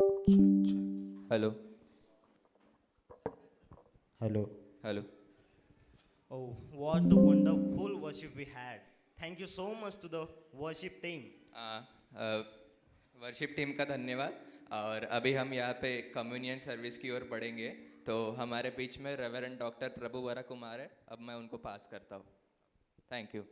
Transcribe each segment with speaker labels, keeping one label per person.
Speaker 1: Hello.
Speaker 2: Hello.
Speaker 1: Hello.
Speaker 3: Oh, what a wonderful worship we had. Thank you so much to the worship team.
Speaker 1: Worship team का धन्यवाद। और अभी हम यहाँ पे कम्युनियन सर्विस की ओर बढ़ेंगे, तो हमारे बीच में रेवरेंड डॉक्टर प्रभु वरा कुमार है। अब मैं उनको पास करता हूँ। Thank you.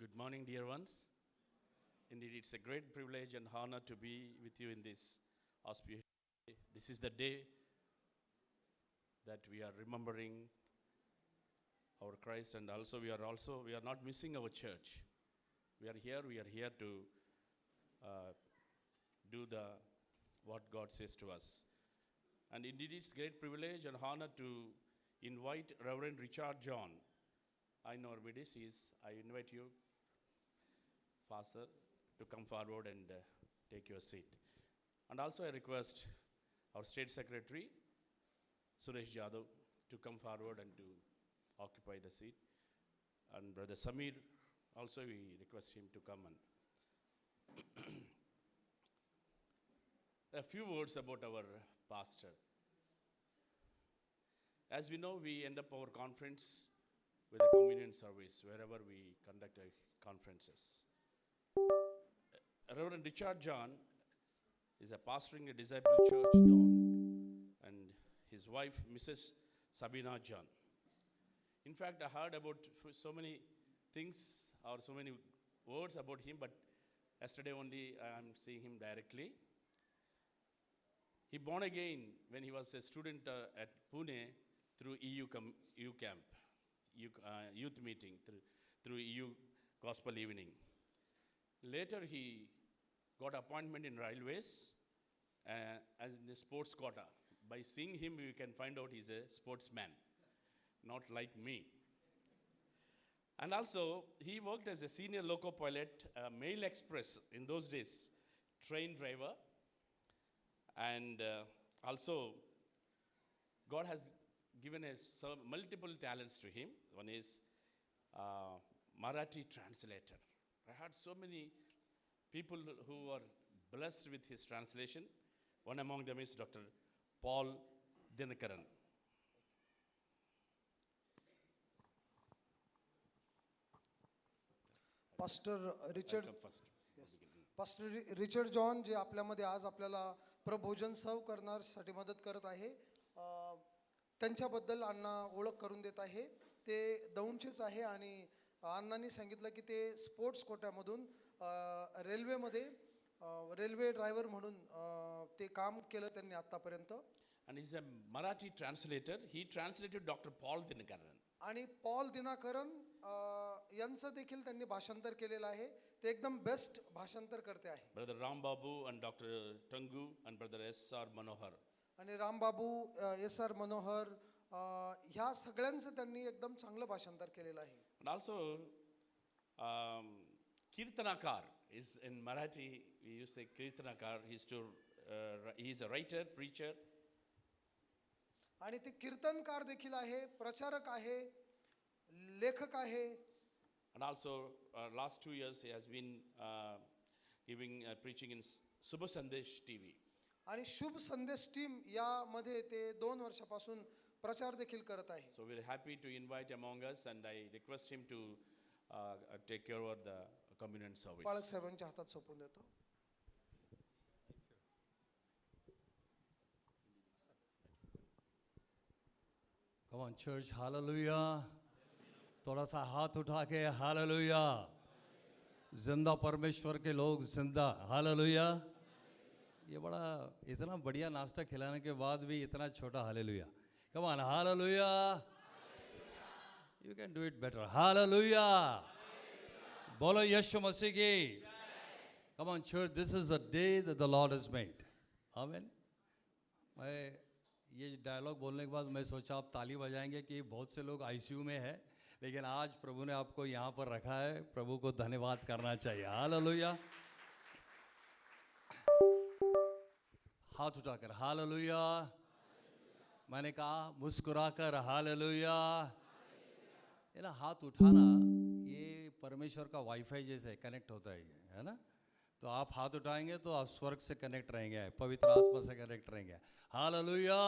Speaker 4: Good morning, dear ones. Indeed, it's a great privilege and honor to be with you in this auspicious day. This is the day that we are remembering our Christ, and also we are not missing our church. We are here to do the what God says to us. And indeed, it's great privilege and honor to invite Reverend Richard John. I know Arvidis, I invite you, Pastor, to come forward and take your seat. And also I request our State Secretary, Suresh Jadhav, to come forward and to occupy the seat. And Brother Samir, also we request him to come. And a few words about our pastor. As we know, we end up our conference with a communion service wherever we conduct our conferences. Reverend Richard John is a pastoring a disciple church Dawn, and his wife, Mrs. Sabina John. In fact, I heard about so many things or so many words about him, but yesterday only I am seeing him directly. He born again when he was a student at Pune through EU camp, youth meeting, through EU gospel evening. Later he got appointment in railways as in the sports quota. By seeing him, we can find out he's a sportsman, not like me. And also, he worked as a senior loco pilot, Mail Express in those days, train driver. And also, God has given us multiple talents to him. One is Marathi translator. I heard so many people who are blessed with his translation. One among them is Dr. Paul Dinakaran.
Speaker 5: Pastor Richard
Speaker 4: Come first.
Speaker 5: Pastor Richard John जे आपल्यामध्ये आज आपल्याला प्रभोजन सर्व करण्यासाठी मदत करत आहे, त्यांच्याबद्दल अण्णा ओळख करून देत आहे. ते दौंडचेच आहे आणि अण्णांनी सांगितलं की ते स्पोर्ट्स कोट्यामधून रेल्वेमध्ये रेल्वे ड्रायव्हर म्हणून ते काम केलं त्यांनी आतापर्यंत.
Speaker 4: And he's a Marathi translator. He translated Dr. Paul Dinakaran.
Speaker 5: आणि पॉल दिनाकरन यांचं देखील त्यांनी भाषांतर केलेलं आहे. ते एकदम बेस्ट भाषांतर करते आहे.
Speaker 4: Brother Ram Babu and Dr. Tangu and Brother S.R. Manohar.
Speaker 5: आणि रामबाबू, एस आर मनोहर, ह्या सगळ्यांचं त्यांनी एकदम चांगलं भाषांतर केलेलं आहे.
Speaker 4: And also, Kirtanakar is in Marathi. We used to say Kirtanakar. He's a writer, preacher.
Speaker 5: आणि ते कीर्तनकार देखील आहे, प्रचारक आहे, लेखक आहे.
Speaker 4: And also, last 2 years he has been preaching in Subha Sandesh TV.
Speaker 5: आणि शुभ संदेश टीम यामध्ये ते 2 वर्षापासून प्रचार देखील करत आहे.
Speaker 4: So we're happy to invite among us, and I request him to take care of the communion service.
Speaker 5: पालक साहेबांच्या हातात सोपवून देतो.
Speaker 6: Come on, church, hallelujah. थोड़ा सा हाथ उठा के हालेलुया. जिंदा परमेश्वर के लोग जिंदा, हालेलुया. ये बड़ा इतना बढ़िया नाश्ता खिलाने के बाद भी इतना छोटा hallelujah. Come on, hallelujah. You can do it better. Hallelujah. बोलो यीशु मसीह की. Come on, church, this is a day that the Lord has made. Amen. मैं ये डायलॉग बोलने के बाद मैं सोचा आप ताली बजाएंगे कि बहुत से लोग आईसीयू में है, लेकिन आज प्रभु ने आपको यहाँ पर रखा है. प्रभु को धन्यवाद करना चाहिए. हालेलुया. हाथ उठाकर हालेलुया। मैंने कहा मुस्कुराकर हालेलुया। ये ना हाथ उठाना ये परमेश्वर का वाईफाई जैसे कनेक्ट होता है ना। तो आप हाथ उठाएंगे तो आप स्वर्ग से कनेक्ट रहेंगे, पवित्र आत्मा से कनेक्ट रहेंगे। हालेलुया।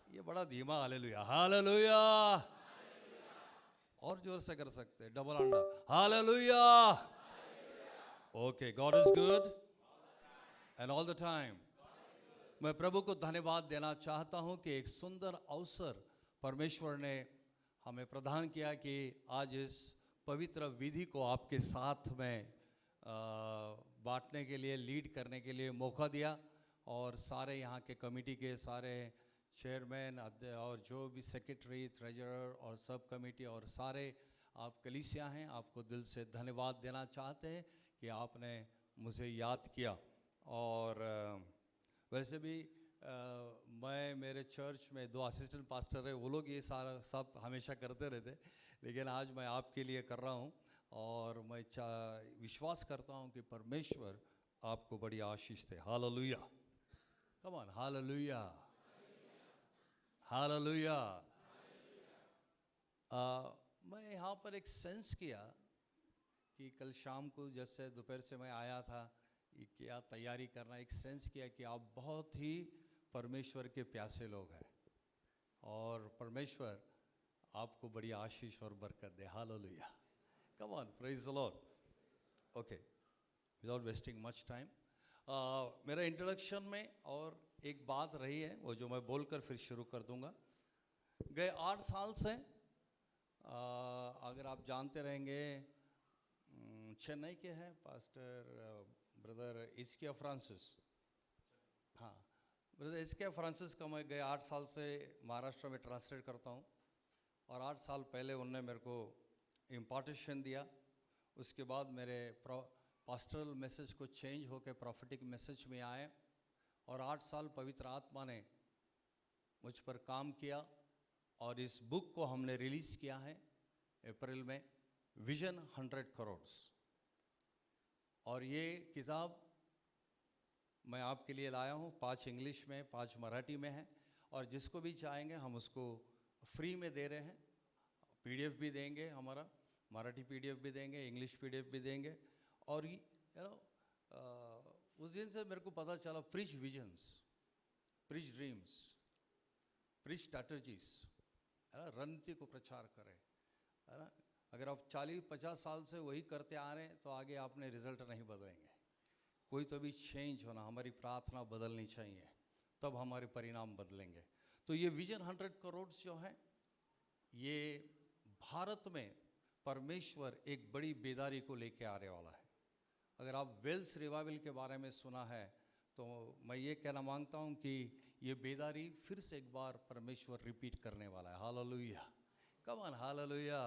Speaker 6: ये बड़ा धीमा हालेलुया, हालेलुया। और जोर से कर सकते हैं, डबल अंडा hallelujah. Okay, God is good and all the time. मैं प्रभु को धन्यवाद देना चाहता हूं कि एक सुंदर अवसर परमेश्वर ने हमें प्रदान किया कि आज इस पवित्र विधि को आपके साथ में बांटने के लिए, लीड करने के लिए मौका दिया। और सारे यहाँ के कमेटी के सारे चेयरमैन और जो भी सेक्रेटरी, ट्रेजरर और सब कमेटी और सारे आप कलीसिया हैं, आपको दिल से धन्यवाद देना चाहते हैं कि आपने मुझे याद किया। और वैसे भी मैं, मेरे चर्च में 2 असिस्टेंट पास्टर है, वो लोग ये सारा सब हमेशा करते रहते, लेकिन आज मैं आपके लिए कर रहा हूँ। और मैं विश्वास करता हूँ कि परमेश्वर आपको बड़ी आशीष दे। Hallelujah, come on, hallelujah, hallelujah. मैं यहाँ पर एक सेंस किया कि कल शाम को जैसे दोपहर से मैं आया था, क्या तैयारी करना, एक सेंस किया कि आप बहुत ही परमेश्वर के प्यासे लोग हैं और परमेश्वर आपको बड़ी आशीष और बरकत दे। Hallelujah, come on, praise the Lord. Okay, without wasting much time, मेरा इंट्रोडक्शन में और एक बात रही है वो जो मैं बोलकर फिर शुरू कर दूंगा। गए 8 साल से अगर आप जानते रहेंगे, चेन्नई के हैं पास्टर ब्रदर इस्किया फ्रांसिस। हाँ, ब्रदर इस्किया फ्रांसिस का मैं गए 8 साल से महाराष्ट्र में ट्रांसलेट करता हूँ। और 8 साल पहले उन्होंने मेरे को इम्पार्टेशन दिया। उसके बाद मेरे पास्टरल मैसेज को चेंज होकर प्रॉफिटिक मैसेज में आए। और 8 साल पवित्र आत्मा ने मुझ पर काम किया और इस बुक को हमने रिलीज़ किया है अप्रैल में, विजन 100 करोड़। और ये किताब मैं आपके लिए लाया हूँ, 5 इंग्लिश में, 5 मराठी में है। और जिसको भी चाहेंगे हम उसको फ्री में दे रहे हैं। PDF भी देंगे, हमारा मराठी PDF भी देंगे, इंग्लिश PDF भी देंगे। और उस दिन से मेरे को पता चला, preach visions, preach dreams, preach strategies, है ना, रणनीति को प्रचार करें, है ना। अगर आप 40-50 साल से वही करते आ रहे हैं तो आगे आपने रिजल्ट नहीं बदलेंगे। कोई तो भी चेंज होना, हमारी प्रार्थना बदलनी चाहिए, तब हमारे परिणाम बदलेंगे। तो ये विजन 100 करोड़ जो है, ये भारत में परमेश्वर एक बड़ी बेदारी को लेके आने वाला है। अगर आप वेल्स रिवाइवल के बारे में सुना है तो मैं ये कहना मांगता हूँ कि ये बेदारी फिर से एक बार परमेश्वर रिपीट करने वाला है। Hallelujah, come on, hallelujah.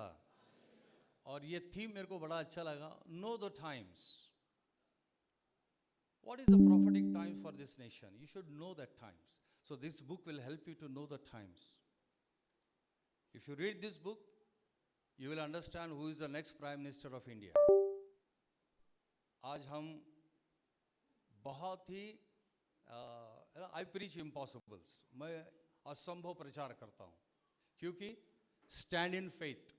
Speaker 6: और ये थीम मेरे को बड़ा अच्छा लगा, know the times. What is the prophetic time for this nation? You should know that times. So this book will help you to know the times. If you read this book, you will understand who is the next Prime Minister of India. आज हम बहुत ही I preach impossibles. मैं असंभव प्रचार करता हूँ क्योंकि stand in faith.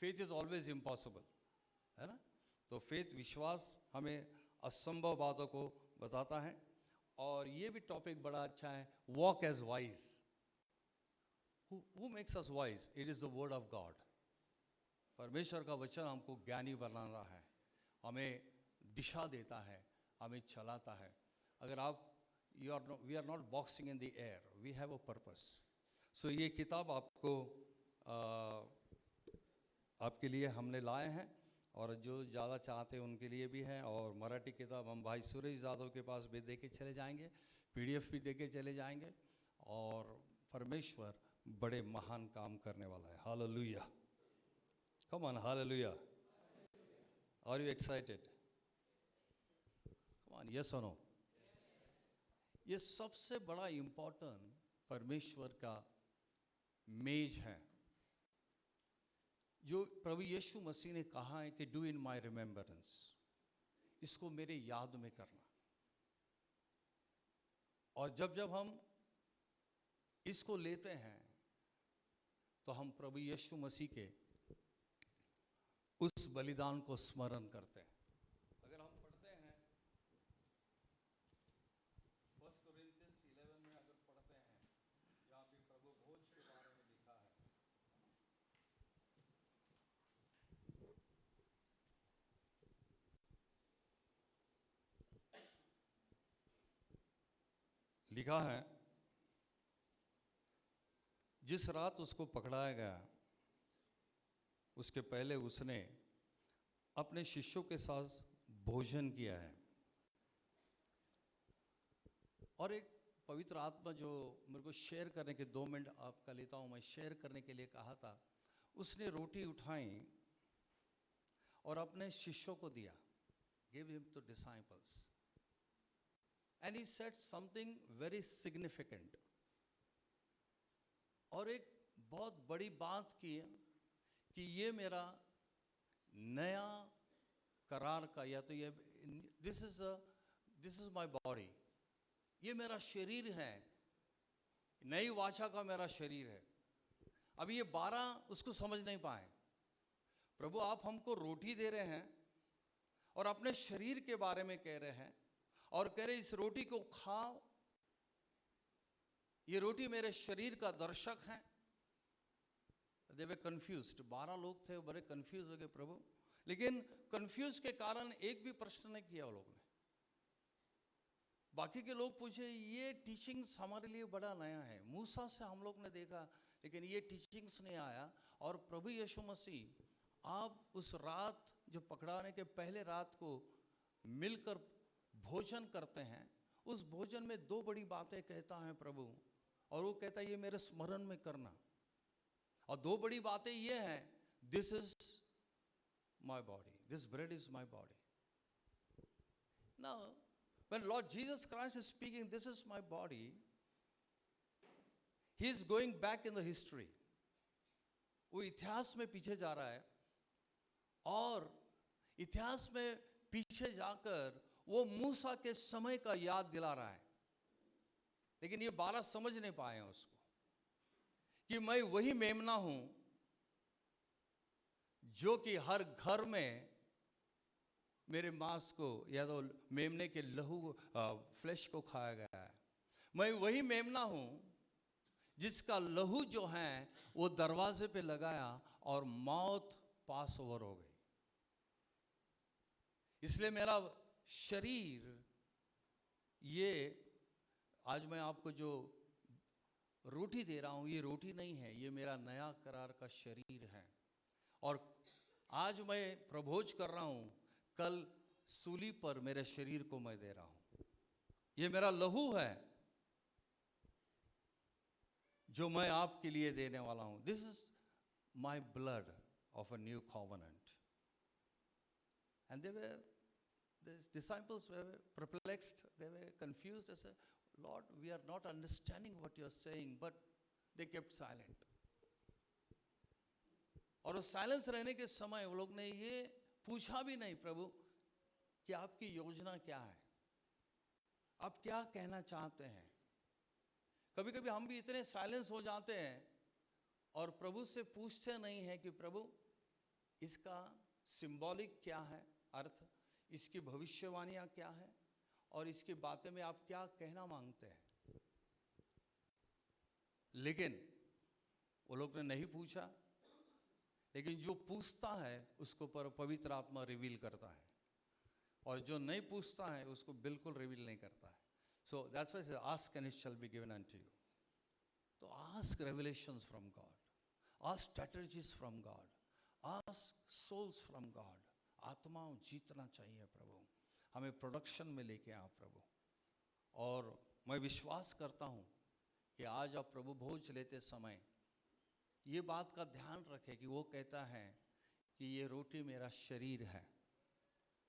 Speaker 6: Faith is always impossible, है ना। तो faith, विश्वास हमें असंभव बातों को बताता है। और ये भी टॉपिक बड़ा अच्छा है, walk age wise. Who makes us wise? It is the word of God. परमेश्वर का वचन हमको ज्ञानी बनाना है, हमें दिशा देता है, हमें चलाता है। अगर आप we are not boxing in the air, we have a purpose. So ये किताब आपको आपके लिए हमने लाए हैं और जो ज़्यादा चाहते हैं उनके लिए भी है। और मराठी किताब हम भाई सुरेश यादव के पास भी दे के चले जाएंगे, PDF भी दे के चले जाएंगे। और परमेश्वर बड़े महान काम करने वाला है। Hallelujah, come on, hallelujah. Are you excited? Come on, yes और नो? ये सबसे बड़ा इम्पोर्टेंट परमेश्वर का मेज है जो प्रभु यीशु मसीह ने कहा है कि डू इन माई रिमेम्बरेंस, इसको मेरे याद में करना। और जब जब हम इसको लेते हैं तो हम प्रभु यीशु मसीह के उस बलिदान को स्मरण करते हैं। अगर हम पढ़ते हैं 1 कोरिन्थियंस 11 में, अगर पढ़ते हैं, यहाँ पे प्रभु भोज के बारे में लिखा है। लिखा है, जिस रात उसको पकड़ाया गया उसके पहले उसने अपने शिष्यों के साथ भोजन किया है। और एक पवित्र आत्मा जो मेरे को शेयर करने के 2 मिनट आपका लेता हूँ, मैं शेयर करने के लिए कहा था। उसने रोटी उठाई और अपने शिष्यों को दिया, give him to disciples, and he said something very significant. और एक बहुत बड़ी बात की कि ये मेरा नया करार का, या तो ये दिस इज माय बॉडी, ये मेरा शरीर है, नई वाचा का मेरा शरीर है। अभी ये 12 उसको समझ नहीं पाए। प्रभु आप हमको रोटी दे रहे हैं और अपने शरीर के बारे में कह रहे हैं, और कह रहे इस रोटी को खाओ, ये रोटी मेरे शरीर का दर्शक है। दे वे कंफ्यूज्ड, 12 लोग थे, बड़े कंफ्यूज हो गए प्रभु। लेकिन कंफ्यूज के कारण एक भी प्रश्न नहीं किया वो लोग ने। बाकी के लोग पूछे, ये टीचिंग्स हमारे लिए बड़ा नया है, मूसा से हम लोग ने देखा लेकिन ये टीचिंग्स नहीं आया। और प्रभु यीशु मसीह आप उस रात जो पकड़ाने के पहले रात को मिलकर भोजन करते हैं, उस भोजन में 2 बड़ी बातें कहता है प्रभु, और वो कहता है ये मेरे स्मरण में करना। और 2 बड़ी बातें ये हैं, this is my body, this bread is my body. Now when Lord Jesus Christ is speaking this is my body, he is going back in the history. वो इतिहास में पीछे जा रहा है, और इतिहास में पीछे जाकर वो मूसा के समय का याद दिला रहा है। लेकिन ये 12 समझ नहीं पाए हैं उसको कि मैं वही मेमना हूं जो कि हर घर में मेरे मांस को या तो मेमने के लहू फ्लेश को खाया गया है। मैं वही मेमना हूं जिसका लहू जो है वो दरवाजे पे लगाया और मौत पास ओवर हो गई। इसलिए मेरा शरीर, ये आज मैं आपको जो रोटी दे रहा हूं, ये रोटी नहीं है, ये मेरा नया करार का शरीर है। और आज मैं प्रभोज कर रहा हूं, कल सूली पर मेरे शरीर को मैं दे रहा हूं। ये मेरा लहू है जो मैं आपके लिए देने वाला हूं। This is my blood of a new covenant. And the disciples were perplexed, they were confused. They said, Lord, we are not understanding what you are saying, but they kept silent. और उस silence रहने के समय वो लोग ने ये पूछा भी नहीं, प्रभु कि आपकी योजना क्या है, आप क्या कहना चाहते हैं। कभी कभी हम भी इतने साइलेंस हो जाते हैं और प्रभु से पूछते नहीं हैं कि प्रभु इसका सिंबॉलिक क्या है अर्थ, इसकी भविष्यवाणियां क्या है, और इसकी बातें में आप क्या कहना मांगते हैं। लेकिन वो लोग ने नहीं पूछा। लेकिन जो पूछता है उसको पर पवित्र आत्मा रिवील करता है, और जो नहीं पूछता है उसको बिल्कुल रिवील नहीं करता है। So that's why ask and it shall be given unto you. तो ask revelations from God, ask strategies from God, ask souls from God. आत्माओं जीतना चाहिए प्रभु, हमें प्रोडक्शन में लेके आ प्रभु। और मैं विश्वास करता हूँ कि आज आप प्रभु भोज लेते समय ये बात का ध्यान रखें कि वो कहता है कि ये रोटी मेरा शरीर है,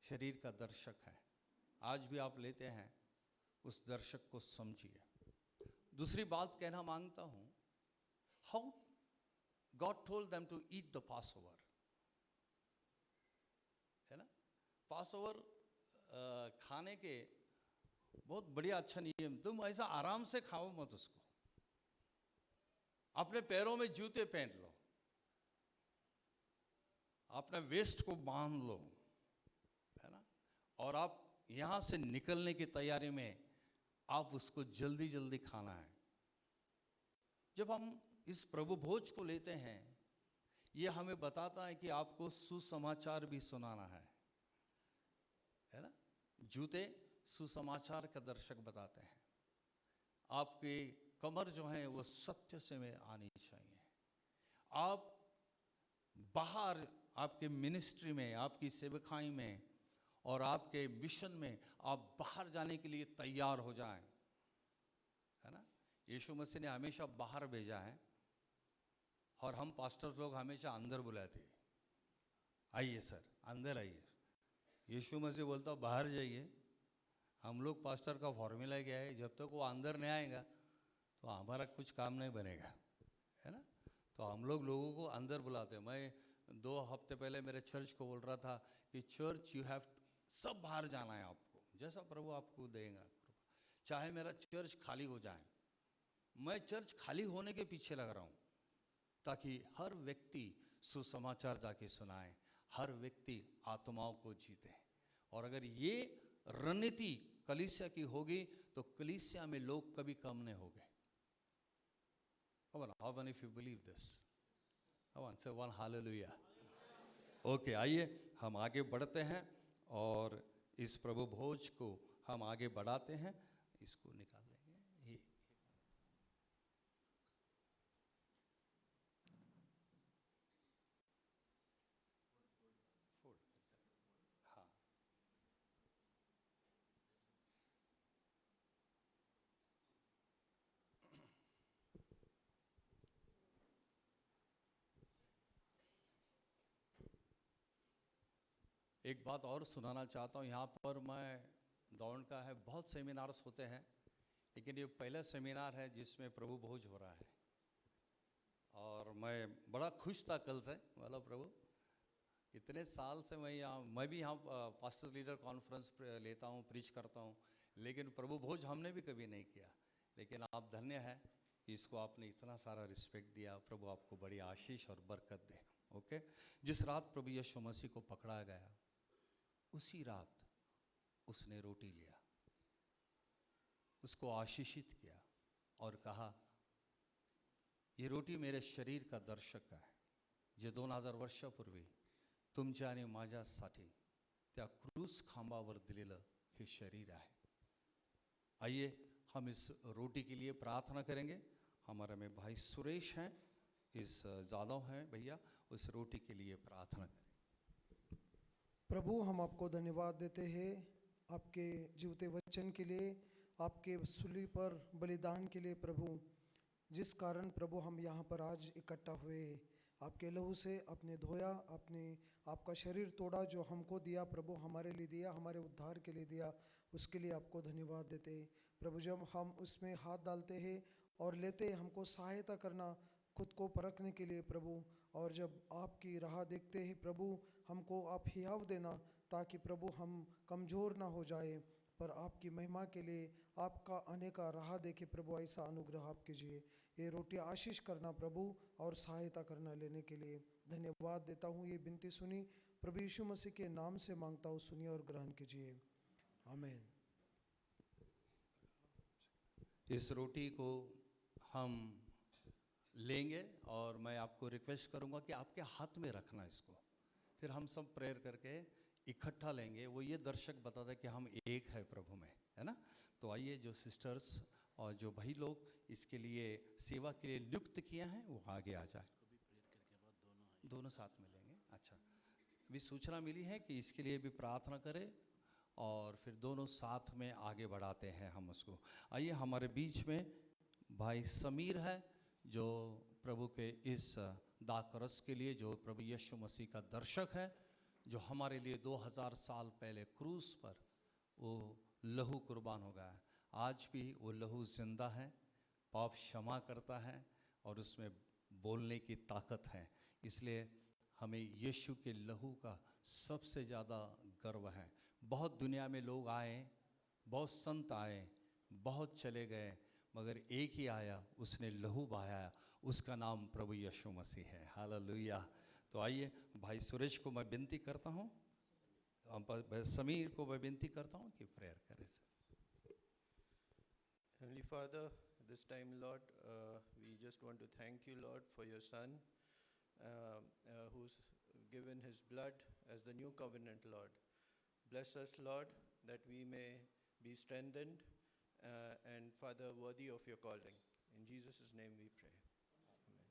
Speaker 6: शरीर का दर्शक है। आज भी आप लेते हैं, उस दर्शक को समझिए। दूसरी बात कहना मांगता हूँ, how God told them to eat the passover, है ना। पासओवर खाने के बहुत बढ़िया अच्छा नियम, तुम ऐसा आराम से खाओ मत उसको, अपने पैरों में जूते पहन लो, अपने वेस्ट को बांध लो, है ना, और आप यहां से निकलने की तैयारी में आप उसको जल्दी जल्दी खाना है। जब हम इस प्रभु भोज को लेते हैं, ये हमें बताता है कि आपको सुसमाचार भी सुनाना है ना। जूते सुसमाचार का दर्शक बताते हैं। आपकी कमर जो है वो सत्य से में आनी चाहिए। आप बाहर आपके मिनिस्ट्री में, आपकी सेवकाई में और आपके मिशन में आप बाहर जाने के लिए तैयार हो जाएं, है ना। यीशु मसीह ने हमेशा बाहर भेजा है और हम पास्टर लोग हमेशा अंदर बुलाते हैं, आइए सर अंदर आइए। यीशु मसीह बोलता बाहर जाइए। हम लोग पास्टर का फॉर्मूला क्या है, जब तक वो अंदर नहीं आएगा तो हमारा कुछ काम नहीं बनेगा, है ना। तो हम लोगों को अंदर बुलाते हैं। मैं 2 हफ्ते पहले मेरे चर्च को बोल रहा था कि चर्च यू हैव सब बाहर जाना है आपको, जैसा प्रभु आपको देगा। चाहे मेरा चर्च खाली हो जाए, मैं चर्च खाली होने के पीछे लग रहा हूँ, ताकि हर व्यक्ति सुसमाचार जाके सुनाए, हर व्यक्ति आत्माओं को जीते। और अगर ये रणनीति कलीसिया की होगी तो कलीसिया में लोग कभी कम नहीं होंगे। How many of you believe this? Come on, say one hallelujah. Okay, आइए हम आगे बढ़ते हैं और इस प्रभु भोज को हम आगे बढ़ाते हैं। इसको निकाल देंगे। हाँ, एक बात और सुनाना चाहता हूँ। यहाँ पर मैं दौड़ का है, बहुत सेमिनार्स होते हैं, लेकिन ये पहला सेमिनार है जिसमें प्रभु भोज हो रहा है। और मैं बड़ा खुश था कल से, मतलब प्रभु इतने साल से मैं भी यहाँ पास्टर्स लीडर कॉन्फ्रेंस लेता हूँ, प्रीच करता हूँ, लेकिन प्रभु भोज हमने भी कभी नहीं किया। लेकिन आप धन्य हैं कि इसको आपने इतना सारा रिस्पेक्ट दिया। प्रभु आपको बड़ी आशीष और बरकत दे। ओके, जिस रात प्रभु यीशु मसीह को पकड़ा गया, उसी रात उसने रोटी लिया, उसको आशीषित किया और कहा, ये रोटी मेरे शरीर का दर्शक आहे, जे 2000 वर्षापूर्वी तुमच्या आणि माझ्यासाठी त्या क्रूस खांबावर दिलेलं हे शरीर आहे। आइए हम इस रोटी के लिए प्रार्थना करेंगे। हमारे में भाई सुरेश हैं, इस जादव हैं भैया, उस रोटी के लिए प्रार्थना करें।
Speaker 5: प्रभु हम आपको धन्यवाद देते हैं आपके जीवते वचन के लिए, आपके सूली पर बलिदान के लिए प्रभु, जिस कारण प्रभु हम यहाँ पर आज इकट्ठा हुए। आपके लहू से आपने धोया, आपने आपका शरीर तोड़ा, जो हमको दिया प्रभु, हमारे लिए दिया, हमारे उद्धार के लिए दिया, उसके लिए आपको धन्यवाद देते हैं प्रभु। जब हम उसमें हाथ डालते हैं और लेते हैं, हमको सहायता करना खुद को परखने के लिए प्रभु। और जब आपकी राह देखते हैं प्रभु, हमको आप हियाव देना, ताकि प्रभु हम कमज़ोर ना हो जाए, पर आपकी महिमा के लिए आपका आने का राह देखे प्रभु, ऐसा अनुग्रह आप कीजिए। ये रोटी आशीष करना प्रभु और सहायता करना लेने के लिए धन्यवाद देता हूँ। ये विनती सुनी प्रभु यीशु मसीह के नाम से मांगता हूँ, सुनिए और ग्रहण कीजिए, आमीन।
Speaker 6: इस रोटी को हम लेंगे और मैं आपको रिक्वेस्ट करूंगा कि आपके हाथ में रखना इसको, फिर हम सब प्रेयर करके इकट्ठा लेंगे। वो ये दर्शक बताता है कि हम एक है प्रभु में, है ना। तो आइए, जो सिस्टर्स और जो भाई लोग इसके लिए सेवा के लिए नियुक्त किए हैं वो आगे आ जाए। दोनों साथ में लेंगे। अच्छा, अभी सूचना मिली है कि इसके लिए भी प्रार्थना करें और फिर दोनों साथ में आगे बढ़ाते हैं हम उसको। आइए, हमारे बीच में भाई समीर है, जो प्रभु के इस दाकरस के लिए, जो प्रभु यीशु मसीह का दर्शक है, जो हमारे लिए 2000 साल पहले क्रूस पर वो लहू कुर्बान हो गया। आज भी वो लहू जिंदा है, पाप क्षमा करता है और उसमें बोलने की ताकत है। इसलिए हमें यीशु के लहू का सबसे ज़्यादा गर्व है। बहुत दुनिया में लोग आए, बहुत संत आए, बहुत चले गए, मगर एक ही आया, उसने लहू बहाया, उसका नाम प्रभु यीशु मसीह है। हालेलुया। तो आइए भाई सुरेश को मैं विनती करता हूँ, समीर को मैं विनती करता हूँ कि प्रेयर करें।
Speaker 2: Heavenly Father, this time, Lord, we just want to thank you, Lord, for your Son, who's given his blood as the new covenant, Lord. Bless us, Lord, that we may be strengthened and, Father, worthy of your calling. In Jesus' name we pray. Amen.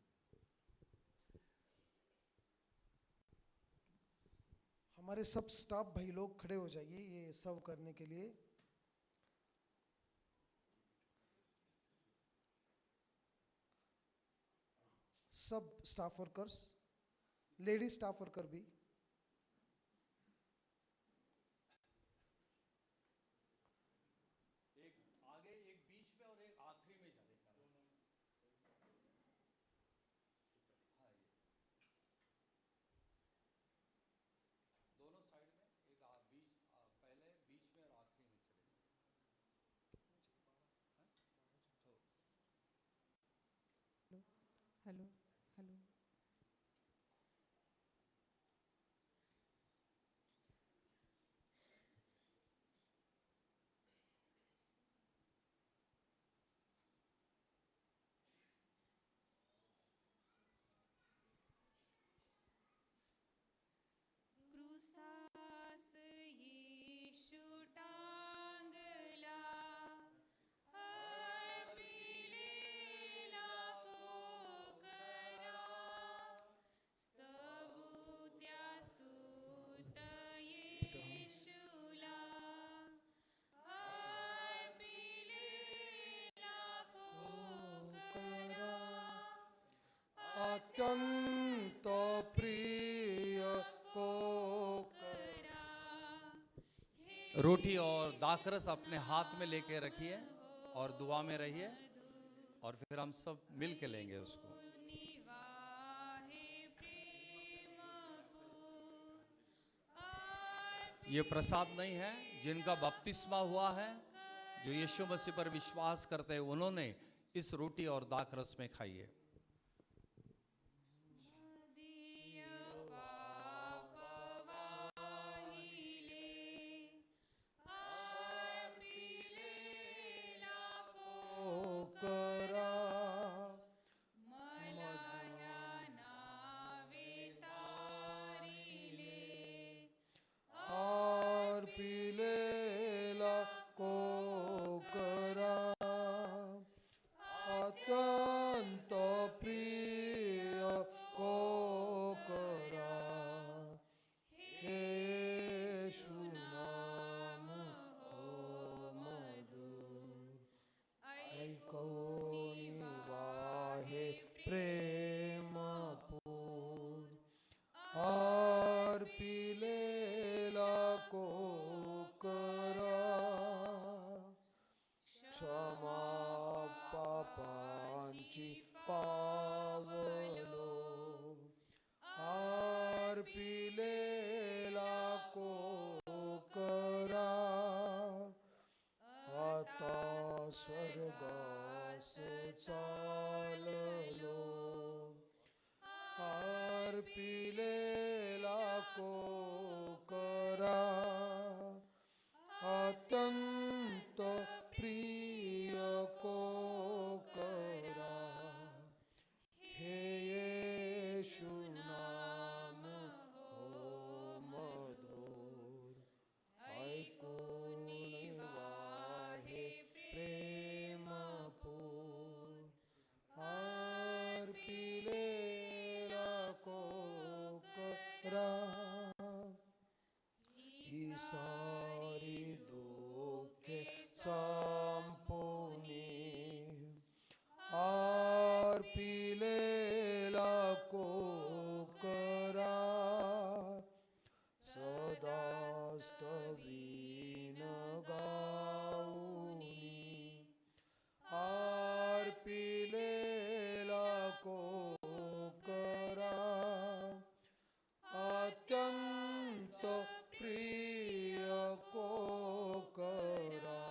Speaker 5: हमारे सब staff भाई लोग खड़े हो जाइए ये सर्व करने के लिए। सब staff workers, lady staff worker भी।
Speaker 6: एक आगे, एक बीच में और एक आखिरी में जाने का। दोनों साइड में, एक बीच, पहले बीच में और आखिरी में चले जाए।
Speaker 7: Hello hello.
Speaker 8: क्रूसास यीशु टांगला, हर पीलेला को करा, स्तुत्या स्तुत यीशुला, हर पीलेला को करा,
Speaker 5: अत्यंत प्रिय को
Speaker 6: रोटी और दाखरस अपने हाथ में लेके रखिए और दुआ में रहिए, और फिर हम सब मिल के लेंगे उसको। ये प्रसाद नहीं है, जिनका बपतिस्मा हुआ है, जो यीशु मसीह पर विश्वास करते हैं, उन्होंने इस रोटी और दाखरस में खाइए।
Speaker 5: और पीलेला को करा, अत्यंत प्रिय को करा, यीशु नाम हो मधुर, ऐकोनी वाहे प्रेम पूर, और पीलेला को करा, क्षमा पापांची पावलो, और पीलेला को करा, आता स्वर्गास चाललो, और पीलेला को करा, अत्यंत प्रिय को करा, हे यीशु नाम हो मधुर, ऐकून वाहे प्रेम पूर, और पीलेला को करा, ही सारी दुखे संपूर्णी, और पीलेला को करा, सदा स्तवीन गाऊनी, और पीलेला को करा, अत्यंत प्रिय को करा,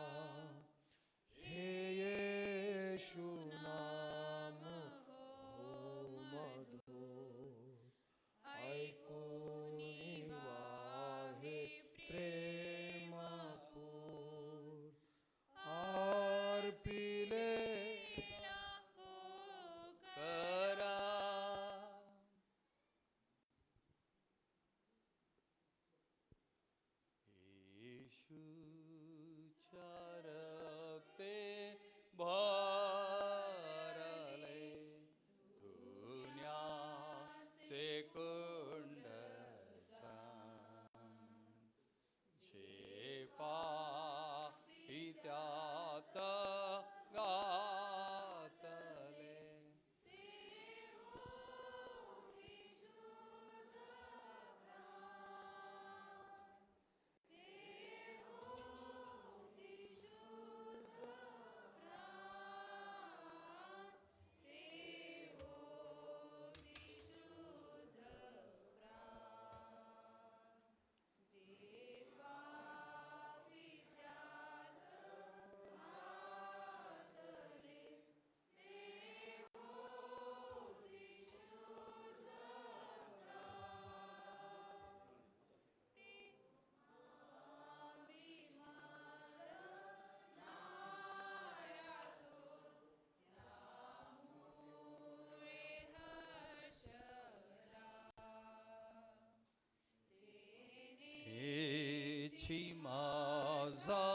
Speaker 6: ची माझा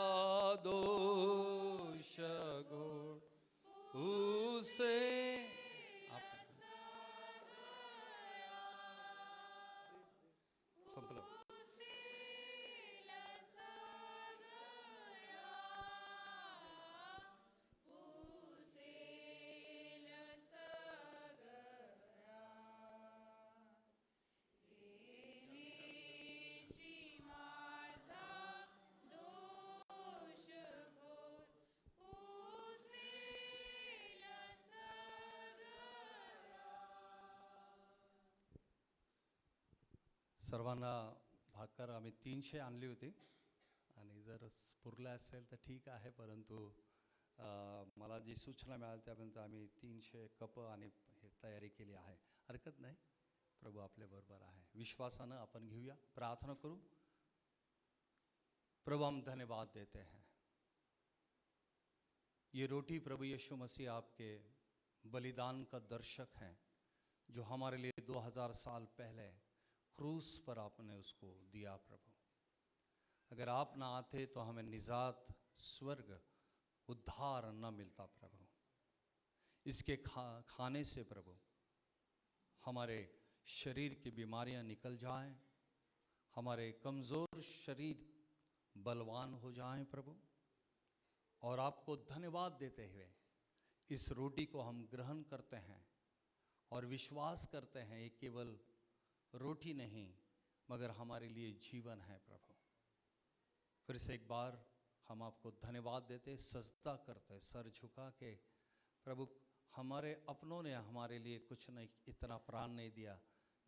Speaker 6: दोष गोड उसे संपलं. सर्वांना भाकर आम्ही 300 आणली होती आणि जर पुरला असेल तर ठीक आहे, परंतु मला जी सूचना मिळाली त्यापर्यंत आम्ही 300 कप आणि हे तयारी केली आहे. हरकत नाही, प्रभू आपल्याबरोबर आहे. विश्वासानं आपण घेऊया, प्रार्थना करू. प्रभु हम धन्यवाद देते हैं. ये रोटी प्रभु यीशु मसीह आपके बलिदान का दर्शक हैं, जो हमारे लिए 2000 साल पहले क्रूस पर आपने उसको दिया. प्रभु अगर आप ना आते तो हमें निजात, स्वर्ग, उद्धार न मिलता. प्रभु इसके खाने से प्रभु हमारे शरीर की बीमारियां निकल जाएं, हमारे कमज़ोर शरीर बलवान हो जाएं प्रभु. और आपको धन्यवाद देते हुए इस रोटी को हम ग्रहण करते हैं और विश्वास करते हैं ये केवल रोटी नहीं मगर हमारे लिए जीवन है. प्रभु फिर से एक बार हम आपको धन्यवाद देते, सजदा करते, सर झुका के. प्रभु हमारे अपनों ने हमारे लिए कुछ नहीं, इतना प्राण नहीं दिया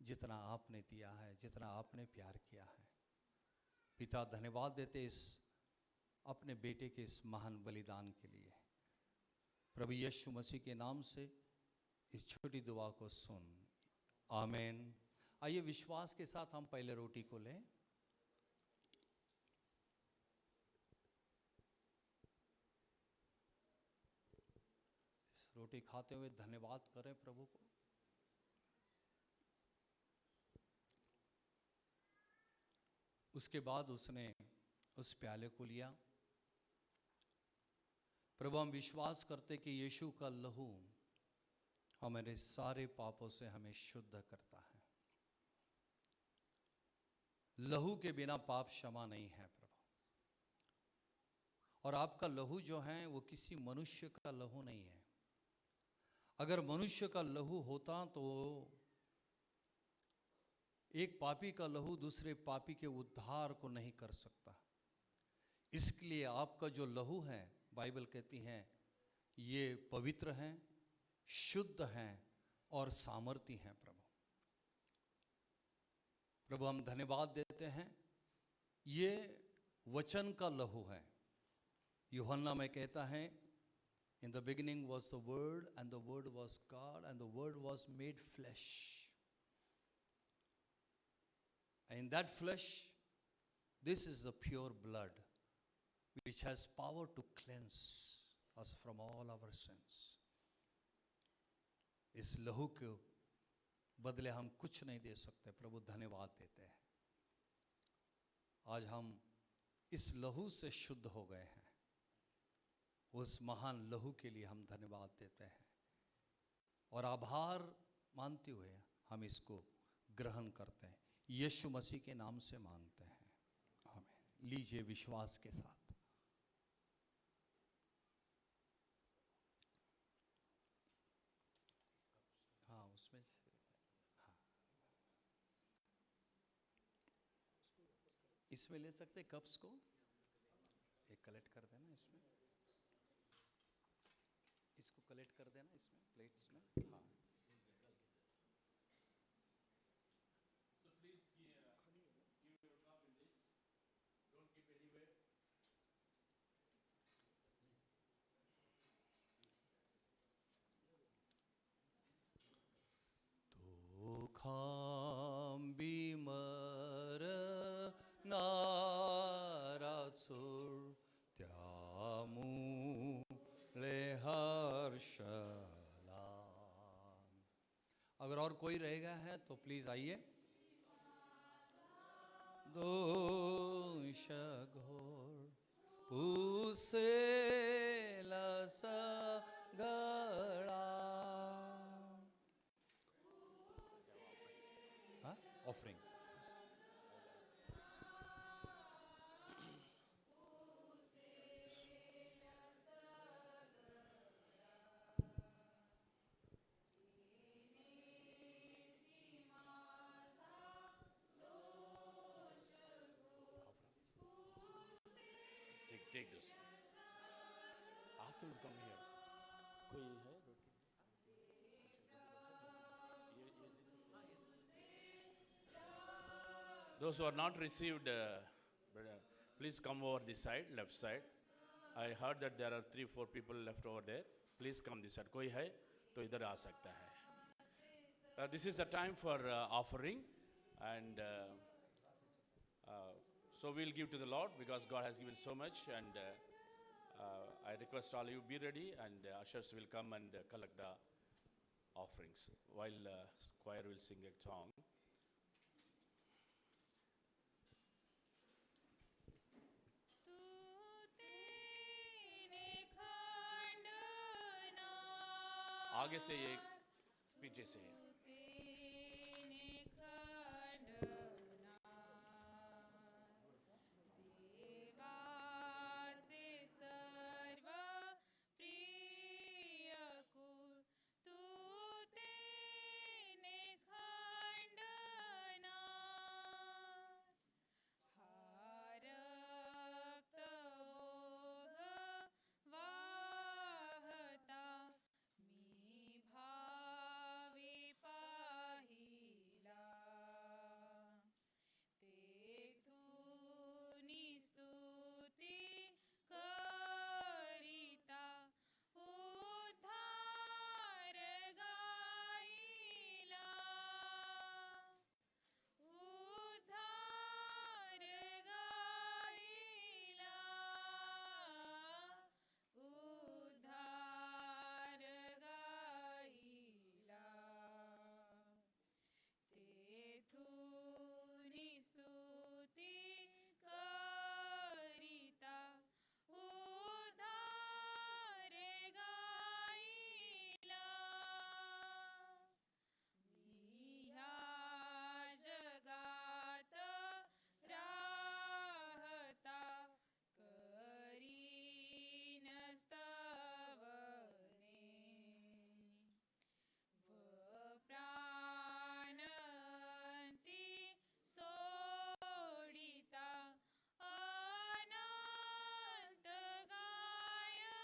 Speaker 6: जितना आपने दिया है, जितना आपने प्यार किया है. पिता धन्यवाद देते इस अपने बेटे के इस महान बलिदान के लिए. प्रभु यीशु मसीह के नाम से इस छोटी दुआ को सुन. आमीन. आइए विश्वास के साथ हम पहले रोटी को लें. इस रोटी खाते हुए धन्यवाद करें प्रभु को. उसके बाद उसने उस प्याले को लिया. प्रभु हम विश्वास करते कि यीशु का लहू हमारे सारे पापों से हमें शुद्ध करता है. लहू के बिना पाप क्षमा नहीं है प्रभु. और आपका लहू जो है वो किसी मनुष्य का लहू नहीं है. अगर मनुष्य का लहू होता तो एक पापी का लहू दूसरे पापी के उद्धार को नहीं कर सकता. इसलिए आपका जो लहू है, बाइबल कहती है ये पवित्र हैं, शुद्ध हैं और सामर्थी हैं. प्रभु प्रभु हम धन्यवाद देते हैं. ये वचन का लहू है. यूहन्ना में कहता है in the beginning was the word and the word was God and the word was made flash. In that flesh, this is the pure blood which has power to cleanse us from all our sins. इस लहू के बदले हम कुछ नहीं दे सकते. प्रभु धन्यवाद देते हैं. आज हम इस लहू से शुद्ध हो गए हैं. उस महान लहू के लिए हम धन्यवाद देते हैं और आभार मानते हुए हम इसको ग्रहण करते हैं. यीशु मसीह के नाम से मांगते हैं. आमीन. लीजिए विश्वास के साथ. हाँ उसमें हाँ इसमें ले सकते कप्स को. एक कलेक्ट कर देना इसमें, इसको कलेक्ट कर देना इसमें प्लेट्स में. हाँ खांबी मर नाराचोर त्यामुळे हर्षला. अगर और कोई रह गया है तो प्लीज आइए. दोष घोर पुसेल सगळा. Offering.
Speaker 4: Take this. Ask them to come here. कोई है रोटी? Those who are not received, brother, please come over this side, left side. I heard that there are 3-4 people left over there. Please come this side. कोई है तो इधर आ सकता है. This is the time for offering, and so we'll give to the Lord because God has given so much, and I request all you be ready, and ushers will come and collect the offerings while choir will sing a song.
Speaker 8: तू तेने खंडना
Speaker 4: आगे से ये पीछे से
Speaker 8: तेने खंडना देवाचे सर्व प्रिय कुळ तू तेने खंडना हारक्त ओघ वाहता मी भावे पाहिला तेथुनी स्तुती करिता उद्धार गाईला उद्धार गाईला उद्धार गाईला तेथुनी स्तुती करिता उद्धार गाईला मी ह्या जगात राहता करीन स्तवने व प्राणंती सोडिता अनंत गायने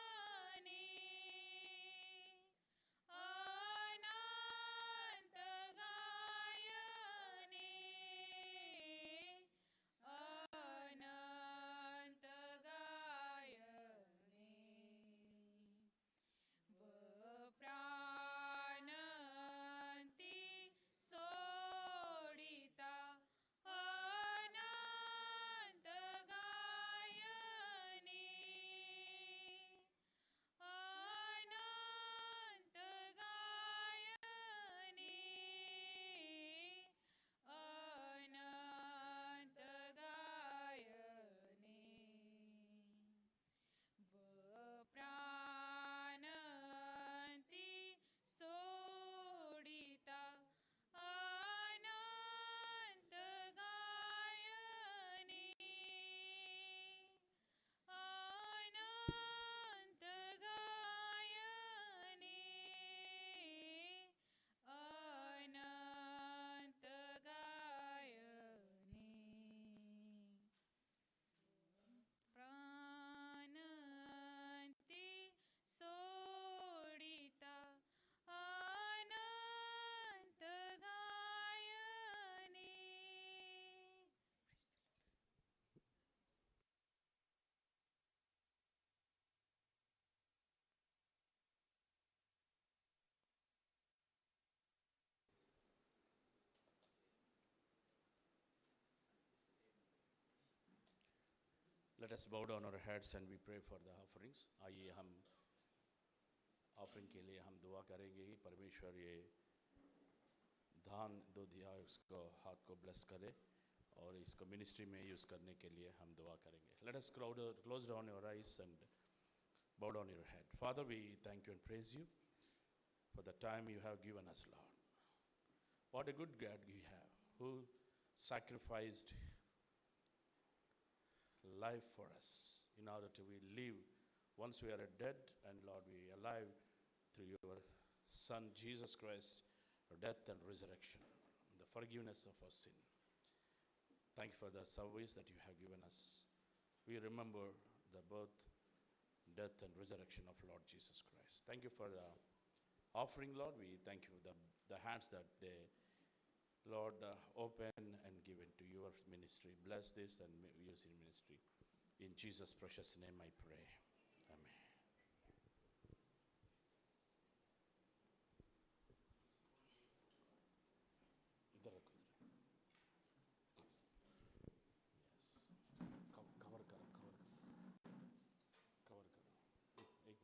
Speaker 8: अनंत गायने अनंत गायने व प्राणंती सोडिता अनंत गायने अनंत गायने अनंत गायने व प्राणंती सोडिता अनंत गायने अनंत गायने अनंत गायने प्राणंती सोडिता अनंत गायने.
Speaker 4: Let us bow down our heads and we pray for the offerings. आइए हम ऑफरिंग के लिए हम दुआ करेंगे कि परमेश्वर ये धान दो दिया उसको हाथ को ब्लेस करे और इसको मिनिस्ट्री में यूज़ करने के लिए हम दुआ करेंगे. Let us close down your eyes and bow down your head. Father, we thank you and praise you for the time you have given us, Lord. What a good God you have, who sacrificed life for us in order to we live. Once we are dead, and Lord, we are alive through your Son, Jesus Christ, for death and resurrection, the forgiveness of our sin. Thank you for the service that you have given us. We remember the birth, death, and resurrection of Lord Jesus Christ. Thank you for the offering, Lord. We thank you for the hands that they, Lord, open and give into your ministry. Bless this and use in ministry. In Jesus' precious name I pray. Amen. इधर रखो, इधर. Yes. Cover करो. Cover करो. एक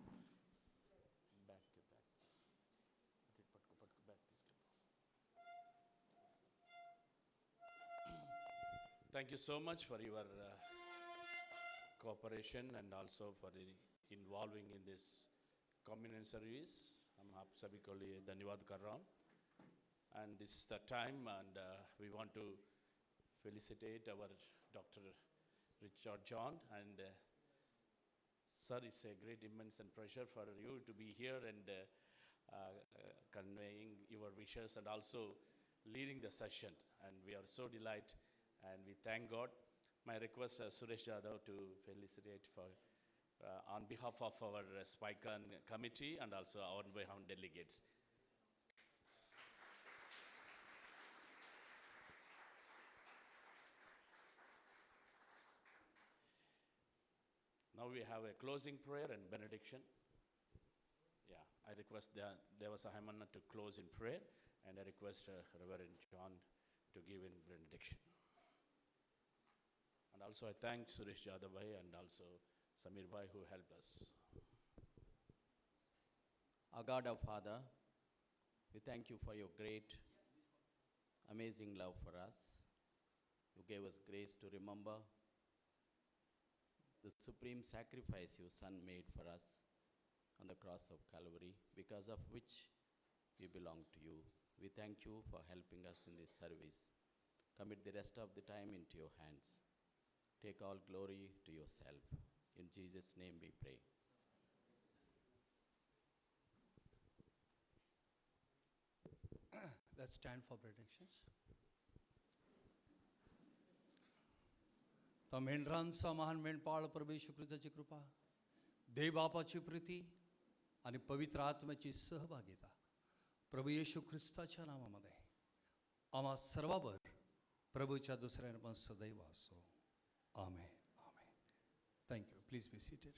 Speaker 4: minute. Back के back. पटको back తీసుకెళ్ళు. Thank you so much for your cooperation and also for the involving in this communion service. हम आप सभी को लिए धन्यवाद कर रहा हूँ. And this is the time, and we want to felicitate our Dr. Richard John. And sir, it's a great immense and pleasure for you to be here and conveying your wishes and also leading the session. And we are so delighted and we thank God. My request Suresh Jadhav to felicitate for on behalf of our Spicon committee and also our delegates. Now we have a closing prayer and benediction. Yeah, I request there was a Haimana to close in prayer, and I request Reverend John to give in benediction. And also I thank Suresh Jadhav bhai and also Samir bhai who helped us.
Speaker 7: Our God, our Father, we thank you for your great, amazing love for us. You gave us grace to remember the supreme sacrifice your Son made for us on the cross of Calvary, because of which we belong to you. We thank you for helping us in this service. Commit the rest of the time into your hands. Take all glory to yourself. In Jesus' name we pray.
Speaker 6: Let's stand for benedictions. तर मेंढरांचा महान मेंढपाळ प्रभू येशू ख्रिस्ताची कृपा, देव बापाची प्रीती आणि पवित्र आत्म्याची सहभागिता प्रभू येशू ख्रिस्ताच्या नामामध्ये आम्हा सर्वांवर प्रभूच्या दुसऱ्याने पण सदैव असो. आमेन. आमेन. थँक्यू. Please be seated.